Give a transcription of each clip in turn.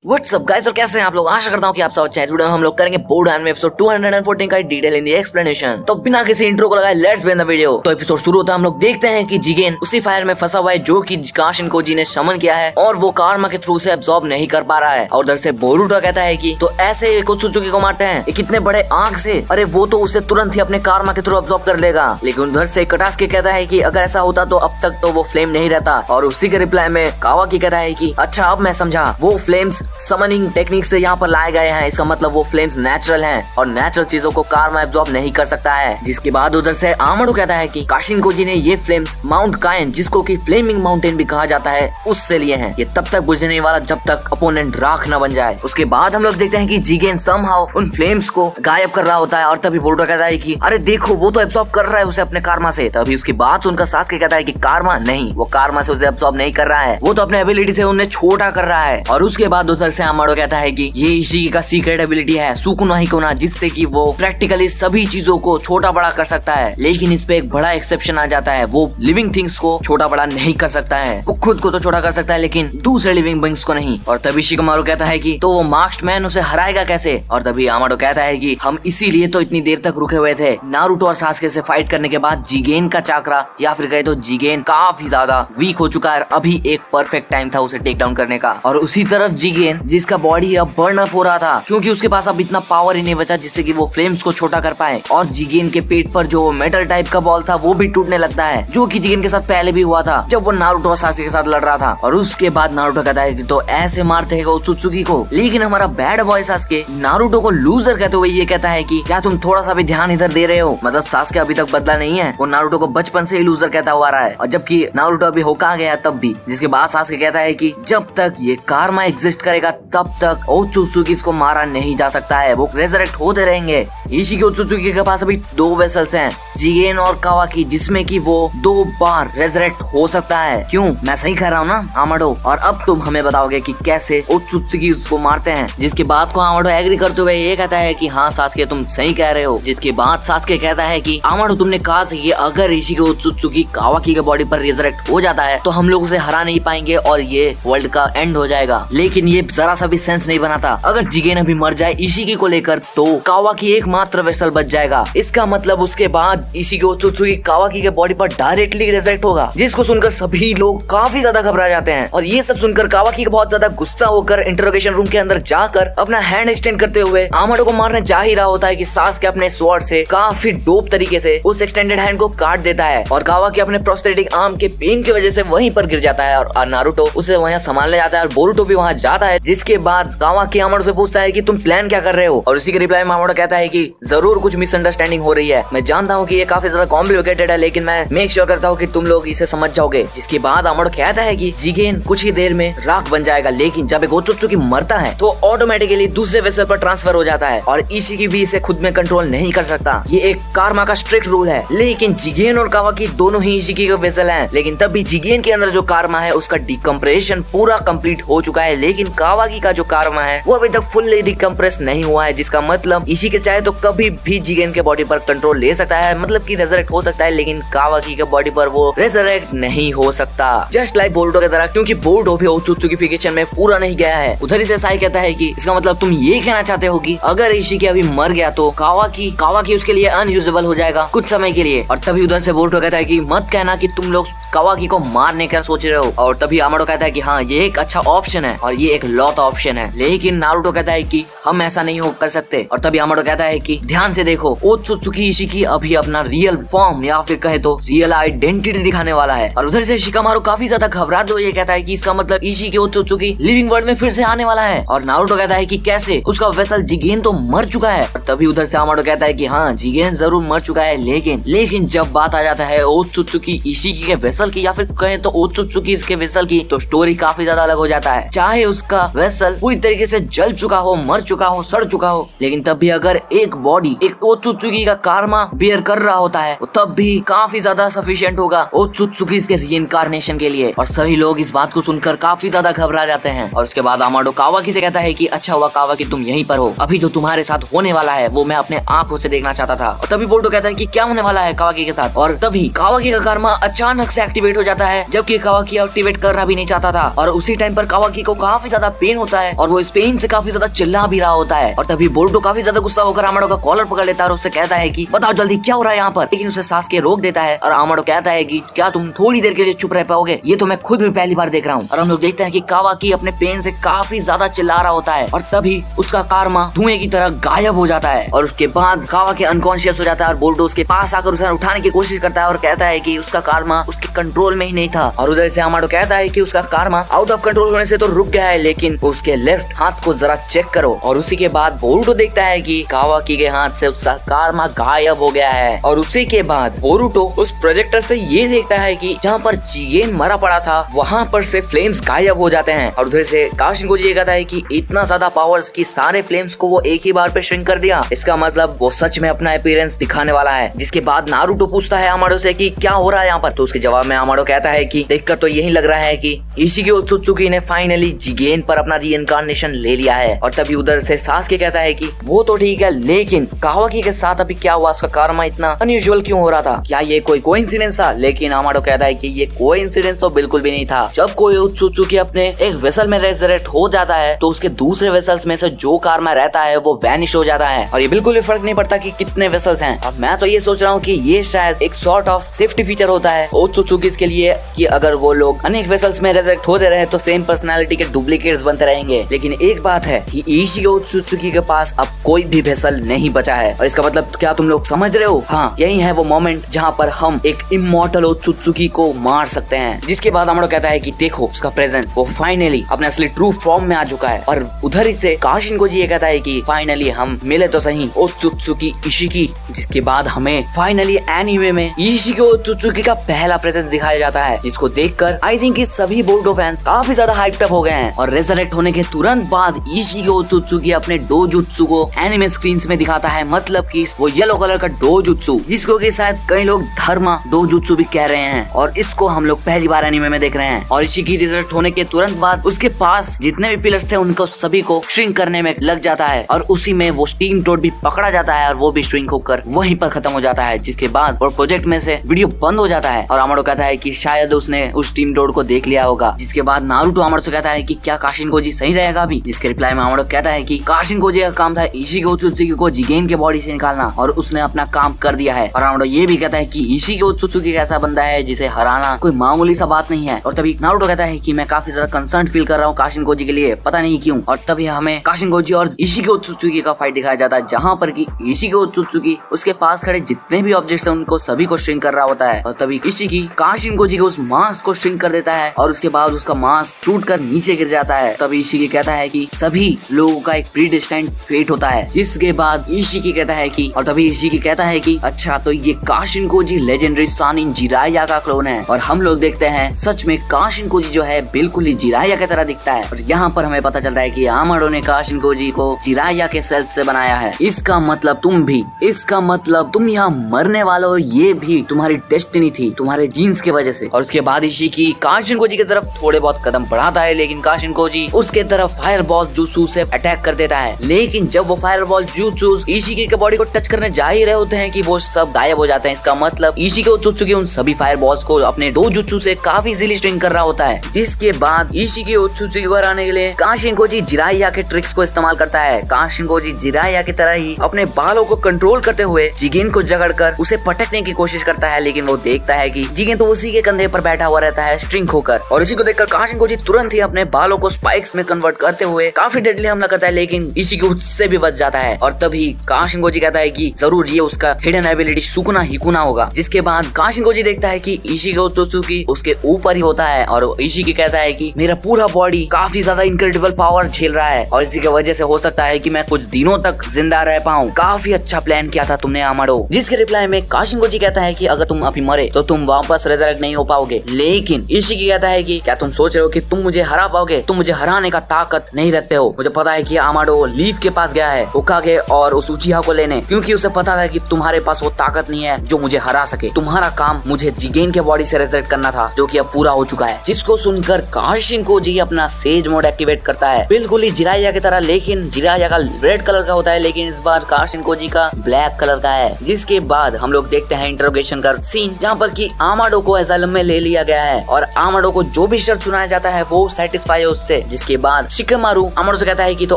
WhatsApp guys, और कैसे हैं आप लोग। आशा करता हूँ कि आप सब अच्छे हैं। इस वीडियो में हम लोग करेंगे बोर्ड एनिमे एपिसोड 214 का डिटेल इन दी एक्सप्लेनेशन। तो बिना किसी इंट्रो को लगाए लेट्स बिगिन द वीडियो। तो एपिसोड शुरू होता है, हम लोग देखते हैं कि जिगेन उसी फायर में फंसा हुआ है जो कि काशिन कोजी ने समन किया है और वो कारमा के थ्रू से अब्सॉर्ब नहीं कर पा रहा है। और उधर से बोरुटो कहता है कि तो ऐसे कुत्सुकी को मारते हैं कितने बड़े आंख से, अरे वो तो उसे तुरंत ही अपने कारमा के थ्रू अब्सॉर्ब कर लेगा। लेकिन उधर से कटास्की कहता है कि अगर ऐसा होता तो अब तक तो वो फ्लेम नहीं रहता। और उसी के रिप्लाई में कावाकी कहता है कि अच्छा अब मैं समझा, वो फ्लेम्स समनिंग टेक्निक से यहाँ पर लाए गए हैं, इसका मतलब वो फ्लेम्स नेचुरल हैं और नेचुरल चीजों को कारमा एब्जॉर्ब नहीं कर सकता है। जिसके बाद उधर से आमाडो कहता है कि काशिन कोजी ने ये फ्लेम्स माउंट कायन, जिसको कि फ्लेमिंग माउंटेन भी कहा जाता है, उससे लिए हैं। ये तब तक बुझने वाला जब तक अपोनेंट राख न बन जाए। उसके बाद हम लोग देखते हैं कि जिगेन समहाउ उन फ्लेम्स को गायब कर रहा होता है और तभी बोरुटो कहता है कि अरे देखो वो तो एब्जॉर्ब कर रहा है उसे अपने कारमा से। तभी उसकी बात सुनकर सास्के कहता है कि कारमा नहीं, वो कारमा से उसे एब्जॉर्ब नहीं कर रहा है, वो तो अपने एबिलिटी से उन्हें छोटा कर रहा है। और उसके बाद उधर से आमाडो कहता है कि ये इशिगी का सीक्रेट एबिलिटी है सुकुना हिकोना, जिससे कि वो प्रैक्टिकली सभी चीजों को छोटा बड़ा कर सकता है। लेकिन इस पे एक बड़ा एक्सेप्शन आ जाता है, वो लिविंग थिंग्स को छोटा बड़ा नहीं कर सकता है। वो खुद को तो छोटा कर सकता है लेकिन दूसरे लिविंग बीइंग्स को नहीं। और तभी शिकमारू कहता है कि तो वो मास्क्ड मैन उसे हराएगा कैसे। और तभी आमाडो कहता है कि हम इसीलिए तो इतनी देर तक रुके हुए थे। नारुतो और सास्के से फाइट करने के बाद जिगेन का चाकरा या फिर कहे तो जिगेन काफी ज्यादा वीक हो चुका है। अभी एक परफेक्ट टाइम था उसे टेक डाउन करने का। और उसी तरफ जिगेन, जिसका बॉडी अब बर्न अप हो रहा था क्योंकि उसके पास अब इतना पावर ही नहीं बचा जिससे कि वो फ्लेम्स को छोटा कर पाए। और जिगेन के पेट पर जो मेटल टाइप का बॉल था वो भी टूटने लगता है, जो कि जिगेन के साथ पहले भी हुआ था जब वो नारुतो और सास्के के साथ लड़ रहा था। और उसके बाद नारुतो कहता है कि तो ऐसे मारते हैं ओत्सुत्सुकी को। लेकिन हमारा बैड बॉय सास्के नारुतो को लूजर कहते हुए ये कहता है कि क्या तुम थोड़ा सा भी ध्यान इधर दे रहे हो, मतलब सास्के अभी तक बदला नहीं है, वो नारुतो को बचपन से ही लूजर कहता हुआ रहा है। और जबकि नारुतो अभी होका गया तब भी। जिसके बाद सास्के कहता है कि जब तक ये कारमा एग्जिस्ट करेगा तब तक ओत्सुत्सुकी को मारा नहीं जा सकता है, वो रेजरेक्ट होते रहेंगे। इशिगी ओत्सुत्सुकी के पास अभी 2 वेसल्स हैं, जिगेन और कावाकी, जिसमें कि वो 2 बार रेजरेक्ट हो सकता है। क्यों, मैं सही कह रहा हूँ ना आमाडो। और अब तुम हमें बताओगे कि कैसे ओत्सुत्सुकी उसको मारते हैं। जिसके बाद को आमाडो एग्री करते हुए ये कहता है कि हाँ सास्के तुम सही कह रहे हो। जिसके बाद सास्के कहता है कि आमाडो तुमने कहा था कि अगर इशिगी ओत्सुत्सुकी कावाकी के बॉडी पर रेजरेक्ट हो जाता है तो हम लोग उसे हरा नहीं पाएंगे और ये वर्ल्ड का एंड हो जाएगा। लेकिन ये जरा सा भी सेंस नहीं बनाता। अगर जिगेन अभी मर जाए इशिगी को लेकर तो कावाकी एकमात्र वेसल बच जाएगा। इसका मतलब उसके बाद इशिगी ओत्सुत्सुकी कावाकी के बॉडी पर डायरेक्टली रेजरेक्ट होगा। जिसको सुनकर सभी लोग काफी ज्यादा घबरा जाते हैं। और ये सब सुनकर कावाकी बहुत ज्यादा गुस्सा होकर इंटरोगेशन रूम के अंदर जाकर अपना हैंड एक्सटेंड करते हुए आमाडो को मारने जा ही रहा होता है कि सास्के अपने स्वॉर्ड से काफी डोप तरीके से उस एक्सटेंडेड हैंड को काट देता है। और कावाकी अपने प्रोस्थेटिक आर्म के पेन की वजह से वहीं पर गिर जाता है और नारुतो उसे वहां संभालने जाता है और बोरुटो भी वहां जाता है। जिसके बाद कावाकी आमाडो से पूछता है कि तुम प्लान क्या कर रहे हो। और उसी के रिप्लाई में आमाडो कहता है कि जरूर कुछ मिसअंडरस्टैंडिंग हो रही है, मैं जानता हूँ कि ये काफी ज्यादा कॉम्प्लिकेटेड है लेकिन मैं मेक श्योर करता हूँ कि तुम लोग इसे समझ जाओगे। जिसके बाद आमाडो कहता है कि जिगेन कुछ ही देर में राख बन जाएगा, लेकिन जब एक ओत्सुत्सुकी मरता है तो ऑटोमेटिकली दूसरे वेसल पर ट्रांसफर हो जाता है और इशिगी भी इसे खुद में कंट्रोल नहीं कर सकता। ये एक कारमा का स्ट्रिक्ट रूल है। लेकिन जिगेन और कावाकी दोनों ही इशिगी के वेसल हैं। लेकिन तब भी जिगेन के अंदर जो कारमा है उसका डिकम्प्रेशन पूरा कंप्लीट हो चुका है, लेकिन कावाकी का जो कारमा है वो अभी तक फुल्ली डिकम्प्रेस नहीं हुआ है। जिसका मतलब इशिगी चाहे तो कभी भी जिगेन के बॉडी पर कंट्रोल ले सकता है, मतलब कि रेजरेक्ट हो सकता है, लेकिन कावाकी के बॉडी पर वो रेजरेक्ट नहीं हो सकता। जस्ट लाइक बोरुटो की तरह, क्योंकि बोरुटो भी ओत्सुत्सुकीफिकेशन में पूरा नहीं गया है। उधर से साई कहता है कि इसका मतलब तुम ये कहना चाहते हो कि अगर इशिगी अभी मर गया तो कावाकी उसके लिए अनयूजेबल हो जाएगा कुछ समय के लिए। और तभी उधर से बोरुटो कहता है कि मत कहना कि तुम लोग कावाकी को मारने का सोच रहे हो। और तभी आमाडो कहता है कि हाँ ये एक अच्छा ऑप्शन है और ये एक लौता ऑप्शन है। लेकिन नारुतो कहता है कि हम ऐसा नहीं हो कर सकते। और तभी आमाडो कहता है कि ध्यान से देखो, ओत्सुत्सुकी इशिगी अभी अपना रियल फॉर्म या फिर कहे तो रियल आइडेंटिटी दिखाने वाला है। और उधर से शिकामारू काफी ज्यादा घबराते हुए ये कहता है कि इसका मतलब इशिगी ओत्सुत्सुकी लिविंग वर्ल्ड में फिर से आने वाला है। और नारुतो कहता है कि कैसे, उसका वेसल जिगेन तो मर चुका है। और तभी उधर से आमाडो कहता है कि हाँ जिगेन जरूर मर चुका है, लेकिन जब बात आ जाता है ओत्सुत्सुकी इशिगी के वेसल की या फिर कहे तो ओत्सुत्सुकी के वेसल की, तो स्टोरी काफी ज्यादा अलग हो जाता है। चाहे उसका वेसल पूरी तरीके से जल चुका हो, मर चुका हो, सड़ चुका हो, लेकिन तब भी अगर एक एक बॉडी एक ओत्सुत्सुकी का कारमा बेयर कर रहा होता है, तब भी काफी ज्यादा सफिशिएंट होगा ओत्सुत्सुकी के रीइंकार्नेशन के लिए। और सभी लोग इस बात को सुनकर काफी ज्यादा घबरा जाते हैं। और उसके बाद आमाडो कावाकी से कहता है कि अच्छा हुआ कावाकी तुम यहीं पर हो, अभी जो तुम्हारे साथ होने वाला है वो मैं अपने आंखों से देखना चाहता था। और तभी बोल्टो कहता है कि क्या होने वाला है कावाकी के साथ। और तभी कावाकी का कारमा अचानक से एक्टिवेट हो जाता है, जबकि कावाकी एक्टिवेट करना भी नहीं चाहता था। और उसी टाइम पर कावाकी को काफी ज्यादा पेन होता है और वो इस पेन से काफी ज्यादा चिल्ला भी रहा होता है। और तभी बोल्टो काफी ज्यादा गुस्सा होकर आमाडो का कॉलर पकड़ लेता है और उससे कहता है कि बताओ जल्दी क्या हो रहा है यहाँ पर। लेकिन उसे सास्के रोक देता है और आमाडो कहता है कि क्या तुम थोड़ी देर के लिए चुप रह पाओगे, ये तो मैं खुद भी पहली बार देख रहा हूँ। और हम लोग देखते हैं कि कावाकी अपने पेन से काफी ज्यादा चिल्ला रहा होता है और तभी उसका कारमा धुएं की तरह गायब हो जाता है। और उसके बाद कावाकी अनकॉन्शियस हो जाता है और बोल्टो उसके पास आकर उसे उठाने की कोशिश करता है और कहता है कि उसका कारमा उसके कंट्रोल में ही नहीं था। और उधर से आमाडो कहता है कि उसका कारमा आउट ऑफ कंट्रोल होने से तो रुक गया है, लेकिन उसके लेफ्ट हाथ को जरा चेक करो। और उसी के बाद बोरुटो देखता है कि कावाकी के हाथ से उसका कारमा गायब हो गया है। और उसी के बाद बोरुटो उस प्रोजेक्टर से ये देखता है कि जहाँ पर जिगेन मरा पड़ा था वहाँ पर से फ्लेम्स गायब हो जाते हैं। और उधर से काशिनकोजी ये कहता है कि इतना ज्यादा पावर्स की सारे फ्लेम्स को वो एक ही बार पे श्रिंक कर दिया, इसका मतलब वो सच में अपना अपीयरेंस दिखाने वाला है। जिसके बाद नारुतो पूछता है आमाडो से कि क्या हो रहा है यहाँ पर। तो उसके जवाब में आमाडो कहता है कि देखकर तो यही लग रहा है कि इशिकी ओत्सुत्सुकी ने फाइनली जिगेन पर अपना रीइंकार्नेशन ले लिया है। और तभी उधर से सास्के कहता है कि वो तो ठीक है, लेकिन कावाकी के साथ अभी क्या हुआ, उसका कारमा इतना अनयूजुअल क्यों हो रहा था, क्या ये कोई कोइंसिडेंस था। लेकिन आमाडो कहता है कि ये कोइंसिडेंस तो बिल्कुल भी नहीं था। जब कोई ओत्सुत्सुकी अपने एक वेसल में रेजरेक्ट हो जाता है तो उसके दूसरे वेसल्स में से जो कारमा रहता है वो वैनिश हो जाता है और ये बिल्कुल भी फर्क नहीं पड़ता कि कितने वेसल्स हैं। अब मैं तो ये सोच रहा हूँ कि ये शायद एक सॉर्ट ऑफ सेफ्टी फीचर होता है ओत्सुत्सुकीस के लिए कि अगर वो लोग अनेक वेसल्स में रेजरेक्ट होते रहे तो सेम पर्सनालिटी के डुप्लीकेट्स बनते रहेंगे। लेकिन एक बात है कि इशिकी ओत्सुत्सुकी के पास अब कोई भी वेसल नहीं बचा है। और इसका मतलब क्या तुम लोग समझ रहे हो? हाँ, यही है वो मोमेंट जहाँ पर हम एक इमॉर्टल ओत्सुत्सुकी को मार सकते हैं। जिसके बाद आमाडो कहता है कि देखो उसका प्रेजेंस वो फाइनली अपने असली ट्रू फॉर्म में आ चुका है। और उधर ही से काशिनकोजी ये कहता है कि फाइनली हम मिले तो सही ओत्सुत्सुकी इशिकी। जिसके बाद हमें फाइनली एनीमे में इशिकी ओत्सुत्सुकी का पहला प्रेजेंस दिखाया जाता है, जिसको देखकर आई थिंक कि सभी बोरुटो फैंस काफी ज्यादा हाइप्ड अप हो गए हैं। और रेजरेक्ट होने के तुरंत बाद इशिकी ओत्सुत्सुकी अपने डोजुत्सु को एनिमे स्क्रीन्स में दिखाता है, मतलब कि वो येलो कलर का डोजुत्सु, जिसको कि शायद कई लोग धर्मा डोजुत्सु भी कह रहे हैं। और इसको हम लोग पहली बार एनिमे में देख रहे हैं। और इशिकी रेजरेक्ट होने के तुरंत बाद उसके पास जितने भी पिलर्स थे उनको सभी को श्रिंक करने में लग जाता है और उसी में वो स्टीम टोड भी पकड़ा जाता है और वो भी श्रिंक होकर वहीं पर खत्म हो जाता है। जिसके बाद और प्रोजेक्ट में से वीडियो बंद हो जाता है और आमाडो कहता है कि शायद उसने उस स्टीम टोड को देख लिया होगा। जिसके बाद नारुतो आमाडो से कहता है कि क्या काशिनकोजी सही रहेगा अभी। जिसके रिप्लाई में आमाडो कहता है कि काशिनकोजी का काम था इशिकी ओत्सुत्सुकी को जिगेन के बॉडी से निकालना और उसने अपना काम कर दिया है। और आमाडो ये भी कहता है कि इशिकी ओत्सुत्सुकी ऐसा बंदा है जिसे हराना कोई मामूली सा बात नहीं है। और तभी नारुतो कहता है कि मैं काफी ज्यादा कंसर्न फील कर रहा हूँ काशिनकोजी के लिए, पता नहीं क्यों। और तभी हमें काशिनकोजी और इशिकी ओत्सुत्सुकी का फाइट दिखाया जाता है, जहाँ पर कि इशिकी ओत्सुत्सुकी उसके पास खड़े जितने भी ऑब्जेक्ट्स हैं उनको सभी को श्रिंक कर रहा होता है। और तभी इशिकी काशिनकोजी के उस मांस को श्रिंक कर देता है और उसके बाद उसका मांस टूटकर नीचे गिर जाता है। तभी इशिकी कहता है कि सभी लोगों का एक प्रीडेस्टाइन्ड फेट होता है। जिसके बाद इशिकी कहता है कि और तभी इशिकी कहता है कि अच्छा तो ये काशिनकोजी लेजेंडरी सानिन जिराया का क्लोन है। और हम लोग देखते हैं सच में काशिनकोजी जो है बिल्कुल ही जिराया की तरह दिखता है। और यहाँ पर हमें पता चलता है कि आमाडो ने काशिनकोजी को जिराया के सेल्स से बनाया है। इसका मतलब तुम भी, इसका मतलब तुम यहाँ मरने वाले हो, ये भी तुम्हारी डेस्टिनी थी, तुम्हारे जीन्स की वजह से। और उसके बाद इशिकी काशिनकोजी की तरफ थोड़े बहुत कदम बढ़ाता है, लेकिन काशिनकोजी उसके तरफ फायर बॉल jutsu से अटैक कर देता है। लेकिन जब वो फायर बॉल jutsu इशिकी के बॉडी को टच करने जा ही रहे होते हैं कि वो सब गायब हो जाते हैं। इसका मतलब इशिकी ओत्सुत्सुकी उन सभी फायर बॉल्स को अपने डोजुत्सु से काफी इजीली स्ट्रिंग कर रहा होता है। जिसके बाद इशिकी ओत्सुत्सुकी को हराने के लिए काशिनकोजी जिराया के ट्रिक्स को इस्तेमाल करता है। काशिनकोजी जिराया की तरह ही अपने बालों को कंट्रोल करते हुए जिगेन को जकड़कर उसे पटकने की कोशिश करता है, लेकिन वो देखता है कि जिगेन तो उसी के कंधे पर बैठा हुआ रहता है स्ट्रिंग होकर। और इसी को देखकर काशिनकोजी तुरंत ही अपने बालों को स्पाइक्स में कन्वर्ट करते हुए काफी डेडली हमला करता है, लेकिन इशिकी उससे भी बच जाता है। और तभी काशिनकोजी कहता है कि जरूर ये उसका हिडन एबिलिटी सुकुना हिकुना होगा। जिसके बाद काशिनकोजी देखता है कि इशिकी ओत्सुत्सुकी उसके ऊपर ही होता है और इशिकी कहता है कि मेरा पूरा बॉडी काफी ज्यादा इनक्रेडिबल पावर झेल रहा है और इसी की वजह से हो सकता है कि मैं कुछ दिनों तक जिंदा रह पाऊं। काफी अच्छा प्लान किया था तुमने आमाडो। जिसके रिप्लाई में काशिनकोजी कहता है कि अगर तुम अभी मरे तो तुम वापस रेजरेक्ट नहीं हो पाओगे। लेकिन इशिकी कहता है कि क्या तुम सोच रहे हो कि तुम मुझे हरा पाओगे? तुम मुझे हराने का ताकत नहीं रखते हो। मुझे पता है कि आमाडो लीफ के पास गया है, उकागे और उस उचिहा को लेने, क्योंकि उसे पता था कि तुम्हारे पास वो ताकत नहीं है जो मुझे हरा सके। तुम्हारा काम मुझे जिगेन के बॉडी से रेजरेक्ट करना था, जो कि अब पूरा हो चुका है। जिसको सुनकर काशिनकोजी अपना सेज मोड एक्टिवेट करता है, बिल्कुल ही जिराया की तरह, लेकिन जिराया का रेड कलर का होता है, लेकिन इस बार काशिनकोजी का ब्लैक कलर का है। जिसके बाद हम लोग देखते हैं इंटरोगेशन का सीन, जहाँ पर कि आमाडो को एसाइलम में ले लिया गया है और आमाडो को जो भी शर्त सुनाया जाता है वो सेटिस्फाई है उससे। जिसके बाद शिकेमारू आमाडो से कहता है कि तो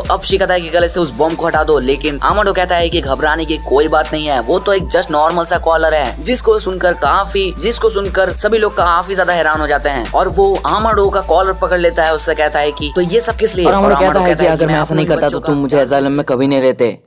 अब शिकाता है कि गले से उस बॉम्ब को हटा दो, लेकिन आमाडो कहता है कि घबराने की कोई बात नहीं है, वो तो एक जस्ट नॉर्मल सा कॉलर है। जिसको सुनकर सभी लोग काफी ज्यादा हैरान हो जाते हैं और वो आमाडो का कॉलर पकड़ लेता है, उससे कहता है कि तो ये सब किस लिए। और आमाडो कहता है कि अगर मैं ऐसा नहीं करता तो तुम मुझे एसाइलम में कभी नहीं रहते।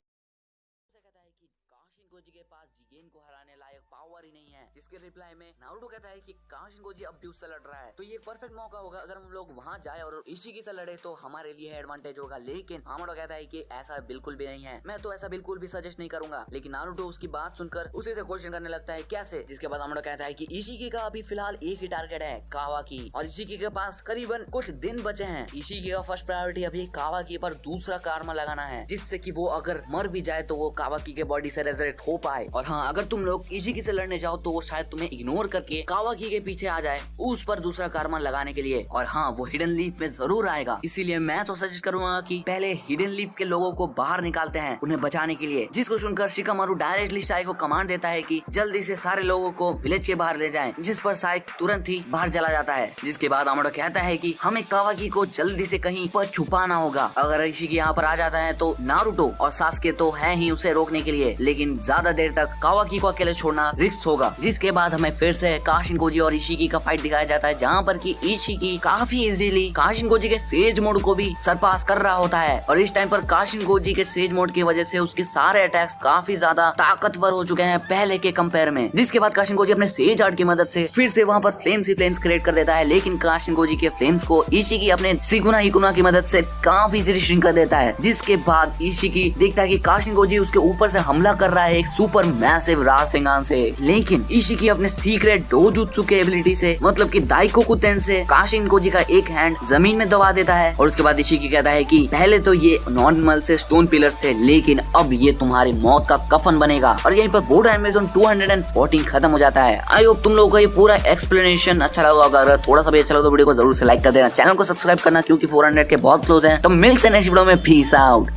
जिसके रिप्लाई में नारुतो कहता है कि काशिनकोजी अब भी उससे लड़ रहा है, तो ये परफेक्ट मौका होगा अगर हम लोग वहां जाए और इशिकी से लड़े तो हमारे लिए एडवांटेज होगा। लेकिन आमाडो कहता है कि ऐसा बिल्कुल भी नहीं है, मैं तो ऐसा बिल्कुल भी सजेस्ट नहीं करूंगा। लेकिन नारुतो उसकी बात सुनकर उसी से क्वेश्चन करने लगता है कैसे। जिसके बाद आमाडो कहता है कि इशिकी का अभी फिलहाल एक ही टारगेट है, कावाकी, और इशिकी के पास करीबन कुछ दिन बचे हैं। इशिकी का फर्स्ट प्रायोरिटी अभी कावाकी पर दूसरा कारमा लगाना है, जिससे कि वो अगर मर भी जाए तो वो कावाकी के बॉडी से रेजरेक्ट हो पाए। और हाँ, अगर तुम लोग इशिकी से लड़ने जाओ तो वो शायद तुम्हें इग्नोर करके कावाकी के पीछे आ जाए उस पर दूसरा कारमा लगाने के लिए। और हाँ, वो हिडन लीफ में जरूर आएगा, इसीलिए मैं तो सजेस्ट करूंगा कि पहले हिडन लीफ के लोगों को बाहर निकालते हैं उन्हें बचाने के लिए। जिसको सुनकर शिकामारू डायरेक्टली साई को कमांड देता है कि जल्दी से सारे लोगों को विलेज के बाहर ले जाएं, जिस पर साई तुरंत ही बाहर चला जाता है। जिसके बाद आमाडो कहता है कि हमें कावाकी को जल्दी से कहीं पर छुपाना होगा। अगर इशिकी यहाँ पर आ जाता है तो नारुतो और सास्के तो है ही उसे रोकने के लिए, लेकिन ज्यादा देर तक कावाकी को अकेले छोड़ना रिस्क होगा। जिसके बाद हमें फिर से काशिनकोजी और इशिकी का फाइट दिखाया जाता है, जहाँ पर कि इशिकी काफी इजीली काशिनकोजी के सेज मोड को भी सरपास कर रहा होता है। और इस टाइम पर काशिनकोजी के सेज मोड की वजह से उसके सारे अटैक्स काफी ज्यादा ताकतवर हो चुके हैं पहले के कंपेयर में। जिसके बाद काशिनकोजी अपने सेज आर्ट की मदद से फिर से वहाँ पर फ्लेम्स क्रिएट कर देता है, लेकिन काशिनकोजी के फ्लेम्स को इशिकी अपने सिकुना हिकुना की मदद से काफी इजीली श्रिंक कर देता है। जिसके बाद इशिकी देखता है कि काशिनकोजी उसके ऊपर से हमला कर रहा है एक सुपर मैसिव रासेंगान से, लेकिन इशिकी अपने सीक्रेट डोजुत्सु के एबिलिटी से, मतलब कि दाइकोकुतेन से काशिनकोजी का एक हैंड जमीन में दबा देता है। और उसके बाद इशिकी कहता है कि पहले तो ये नॉर्मल से स्टोन पिलर्स थे, लेकिन अब ये तुम्हारी मौत का कफन बनेगा। और यहीं पर बोर्ड एनिमेशन 214 खत्म हो जाता है। आई होप तुम लोगों को ये पूरा एक्सप्लेनेशन अच्छा लगा होगा। अगर थोड़ा सा भी अच्छा लगा तो वीडियो को जरूर से लाइक कर देना, चैनल को सब्सक्राइब करना क्योंकि 400 के बहुत क्लोज हैं। तो मिलते हैं नेक्स्ट वीडियो में, पीस आउट।